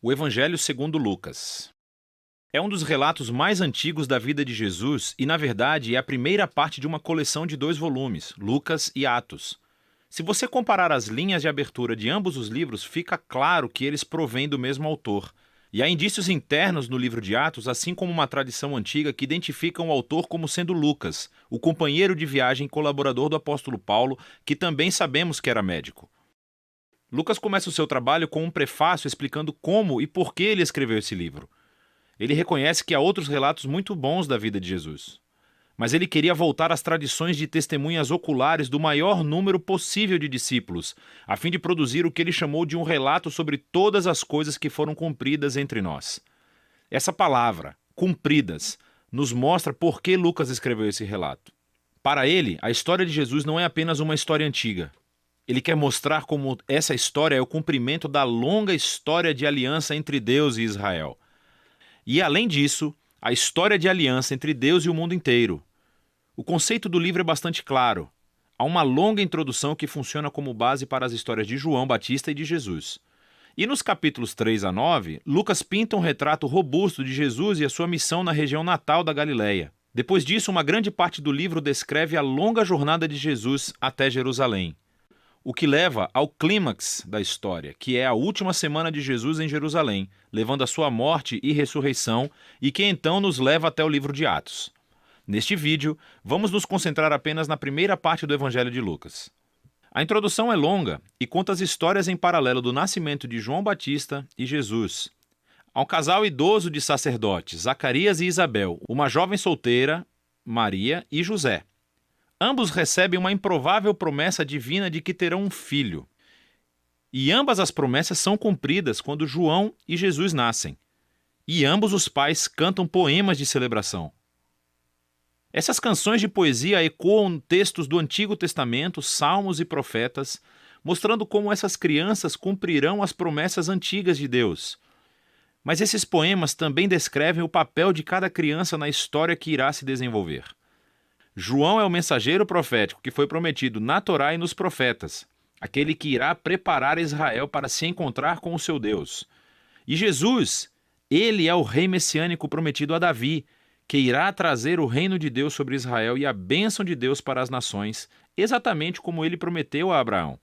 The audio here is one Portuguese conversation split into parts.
O Evangelho segundo Lucas. É um dos relatos mais antigos da vida de Jesus e, na verdade, é a primeira parte de uma coleção de 2 volumes, Lucas e Atos. Se você comparar as linhas de abertura de ambos os livros, fica claro que eles provêm do mesmo autor. E há indícios internos no livro de Atos, assim como uma tradição antiga que identificam o autor como sendo Lucas, o companheiro de viagem e colaborador do apóstolo Paulo, que também sabemos que era médico. Lucas começa o seu trabalho com um prefácio explicando como e por que ele escreveu esse livro. Ele reconhece que há outros relatos muito bons da vida de Jesus. Mas ele queria voltar às tradições de testemunhas oculares do maior número possível de discípulos, a fim de produzir o que ele chamou de um relato sobre todas as coisas que foram cumpridas entre nós. Essa palavra, cumpridas, nos mostra por que Lucas escreveu esse relato. Para ele, a história de Jesus não é apenas uma história antiga. Ele quer mostrar como essa história é o cumprimento da longa história de aliança entre Deus e Israel. E, além disso, a história de aliança entre Deus e o mundo inteiro. O conceito do livro é bastante claro. Há uma longa introdução que funciona como base para as histórias de João Batista e de Jesus. E nos capítulos 3 a 9, Lucas pinta um retrato robusto de Jesus e a sua missão na região natal da Galileia. Depois disso, uma grande parte do livro descreve a longa jornada de Jesus até Jerusalém. O que leva ao clímax da história, que é a última semana de Jesus em Jerusalém, levando a sua morte e ressurreição, e que então nos leva até o livro de Atos. Neste vídeo, vamos nos concentrar apenas na primeira parte do Evangelho de Lucas. A introdução é longa e conta as histórias em paralelo do nascimento de João Batista e Jesus. Há um casal idoso de sacerdotes, Zacarias e Isabel, uma jovem solteira, Maria e José. Ambos recebem uma improvável promessa divina de que terão um filho. E ambas as promessas são cumpridas quando João e Jesus nascem. E ambos os pais cantam poemas de celebração. Essas canções de poesia ecoam textos do Antigo Testamento, salmos e profetas, mostrando como essas crianças cumprirão as promessas antigas de Deus. Mas esses poemas também descrevem o papel de cada criança na história que irá se desenvolver. João é o mensageiro profético que foi prometido na Torá e nos profetas, aquele que irá preparar Israel para se encontrar com o seu Deus. E Jesus, ele é o rei messiânico prometido a Davi, que irá trazer o reino de Deus sobre Israel e a bênção de Deus para as nações, exatamente como ele prometeu a Abraão.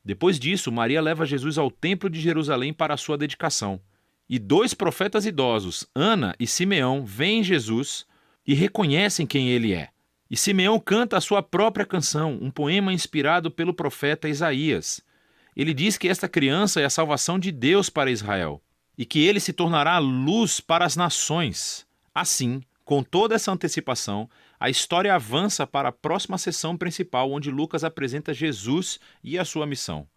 Depois disso, Maria leva Jesus ao templo de Jerusalém para a sua dedicação. E 2 profetas idosos, Ana e Simeão, veem Jesus e reconhecem quem ele é. E Simeão canta a sua própria canção, um poema inspirado pelo profeta Isaías. Ele diz que esta criança é a salvação de Deus para Israel e que ele se tornará luz para as nações. Assim, com toda essa antecipação, a história avança para a próxima sessão principal, onde Lucas apresenta Jesus e a sua missão.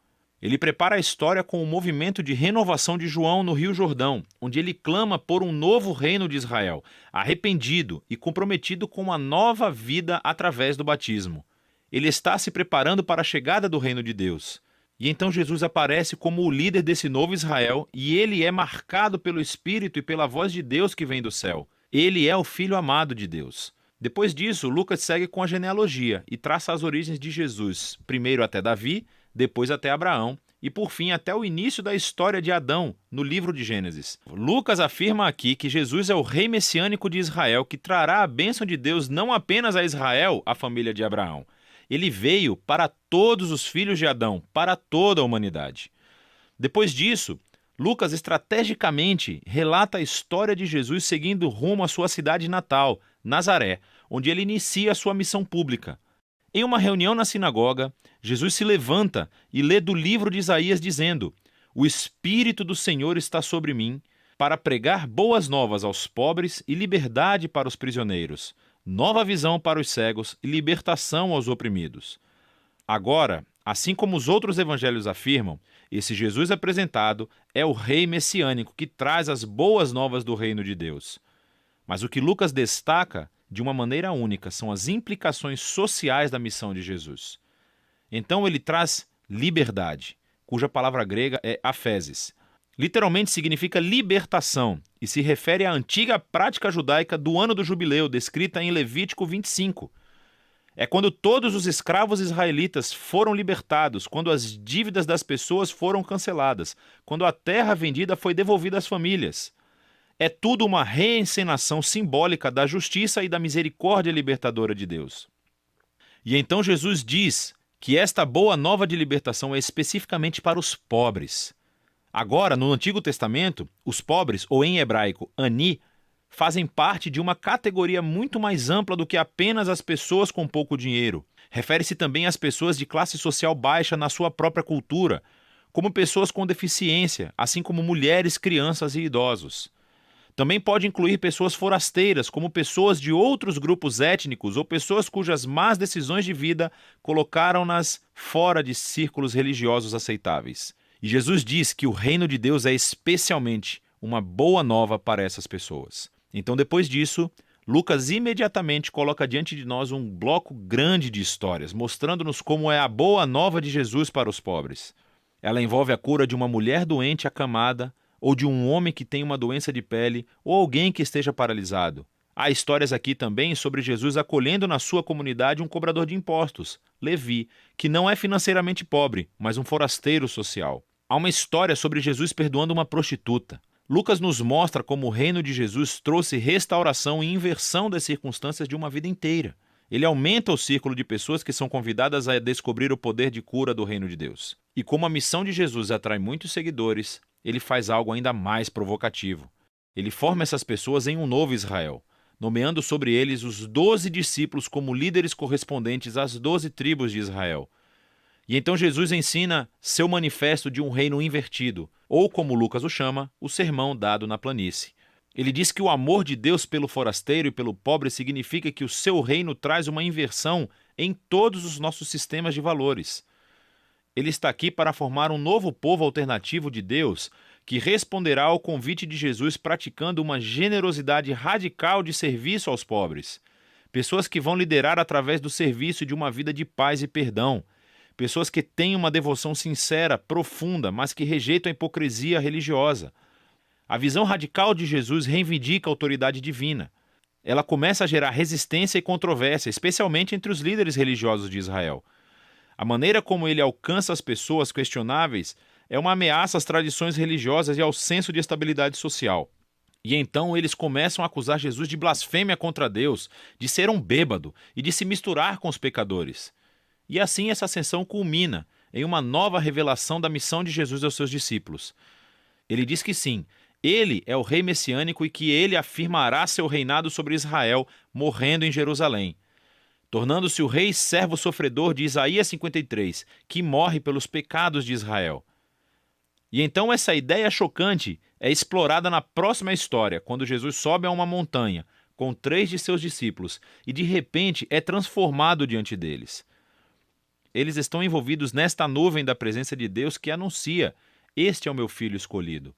Ele prepara a história com o movimento de renovação de João no Rio Jordão, onde ele clama por um novo reino de Israel, arrependido e comprometido com uma nova vida através do batismo. Ele está se preparando para a chegada do reino de Deus. E então Jesus aparece como o líder desse novo Israel, e ele é marcado pelo Espírito e pela voz de Deus que vem do céu. Ele é o Filho amado de Deus. Depois disso, Lucas segue com a genealogia e traça as origens de Jesus, primeiro até Davi, depois até Abraão e, por fim, até o início da história de Adão, no livro de Gênesis. Lucas afirma aqui que Jesus é o rei messiânico de Israel que trará a bênção de Deus não apenas a Israel, a família de Abraão. Ele veio para todos os filhos de Adão, para toda a humanidade. Depois disso, Lucas estrategicamente relata a história de Jesus seguindo rumo à sua cidade natal, Nazaré, onde ele inicia a sua missão pública. Em uma reunião na sinagoga, Jesus se levanta e lê do livro de Isaías dizendo: "O Espírito do Senhor está sobre mim, para pregar boas novas aos pobres e liberdade para os prisioneiros, nova visão para os cegos e libertação aos oprimidos." Agora, assim como os outros evangelhos afirmam, esse Jesus apresentado é o rei messiânico que traz as boas novas do reino de Deus. Mas o que Lucas destaca de uma maneira única são as implicações sociais da missão de Jesus. Então ele traz liberdade, cuja palavra grega é aphesis. Literalmente significa libertação e se refere à antiga prática judaica do ano do jubileu, descrita em Levítico 25. É quando todos os escravos israelitas foram libertados, quando as dívidas das pessoas foram canceladas, quando a terra vendida foi devolvida às famílias. É tudo uma reencenação simbólica da justiça e da misericórdia libertadora de Deus. E então Jesus diz que esta boa nova de libertação é especificamente para os pobres. Agora, no Antigo Testamento, os pobres, ou em hebraico, ani, fazem parte de uma categoria muito mais ampla do que apenas as pessoas com pouco dinheiro. Refere-se também às pessoas de classe social baixa na sua própria cultura, como pessoas com deficiência, assim como mulheres, crianças e idosos. Também pode incluir pessoas forasteiras, como pessoas de outros grupos étnicos ou pessoas cujas más decisões de vida colocaram-nas fora de círculos religiosos aceitáveis. E Jesus diz que o reino de Deus é especialmente uma boa nova para essas pessoas. Então, depois disso, Lucas imediatamente coloca diante de nós um bloco grande de histórias, mostrando-nos como é a boa nova de Jesus para os pobres. Ela envolve a cura de uma mulher doente acamada, ou de um homem que tem uma doença de pele, ou alguém que esteja paralisado. Há histórias aqui também sobre Jesus acolhendo na sua comunidade um cobrador de impostos, Levi, que não é financeiramente pobre, mas um forasteiro social. Há uma história sobre Jesus perdoando uma prostituta. Lucas nos mostra como o reino de Jesus trouxe restauração e inversão das circunstâncias de uma vida inteira. Ele aumenta o círculo de pessoas que são convidadas a descobrir o poder de cura do reino de Deus. E como a missão de Jesus atrai muitos seguidores, ele faz algo ainda mais provocativo. Ele forma essas pessoas em um novo Israel, nomeando sobre eles os 12 discípulos como líderes correspondentes às 12 tribos de Israel. E então Jesus ensina seu manifesto de um reino invertido, ou como Lucas o chama, o sermão dado na planície. Ele diz que o amor de Deus pelo forasteiro e pelo pobre significa que o seu reino traz uma inversão em todos os nossos sistemas de valores. Ele está aqui para formar um novo povo alternativo de Deus que responderá ao convite de Jesus praticando uma generosidade radical de serviço aos pobres. Pessoas que vão liderar através do serviço de uma vida de paz e perdão. Pessoas que têm uma devoção sincera, profunda, mas que rejeitam a hipocrisia religiosa. A visão radical de Jesus reivindica a autoridade divina. Ela começa a gerar resistência e controvérsia, especialmente entre os líderes religiosos de Israel. A maneira como ele alcança as pessoas questionáveis é uma ameaça às tradições religiosas e ao senso de estabilidade social. E então eles começam a acusar Jesus de blasfêmia contra Deus, de ser um bêbado e de se misturar com os pecadores. E assim essa ascensão culmina em uma nova revelação da missão de Jesus aos seus discípulos. Ele diz que sim, ele é o rei messiânico e que ele afirmará seu reinado sobre Israel, morrendo em Jerusalém, tornando-se o rei servo sofredor de Isaías 53, que morre pelos pecados de Israel. E então essa ideia chocante é explorada na próxima história, quando Jesus sobe a uma montanha com 3 de seus discípulos e de repente é transformado diante deles. Eles estão envolvidos nesta nuvem da presença de Deus que anuncia: este é o meu filho escolhido.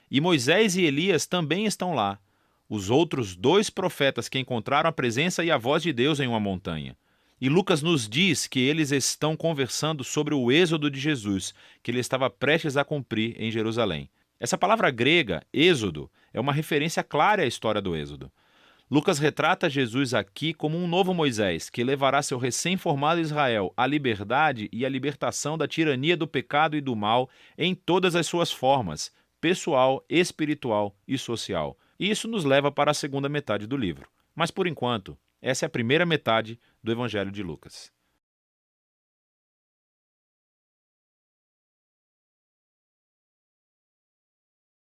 E Moisés e Elias também estão lá, os outros 2 profetas que encontraram a presença e a voz de Deus em uma montanha. E Lucas nos diz que eles estão conversando sobre o êxodo de Jesus, que ele estava prestes a cumprir em Jerusalém. Essa palavra grega, êxodo, é uma referência clara à história do êxodo. Lucas retrata Jesus aqui como um novo Moisés, que levará seu recém-formado Israel à liberdade e à libertação da tirania do pecado e do mal em todas as suas formas, pessoal, espiritual e social. E isso nos leva para a segunda metade do livro. Mas, por enquanto, essa é a primeira metade do Evangelho de Lucas.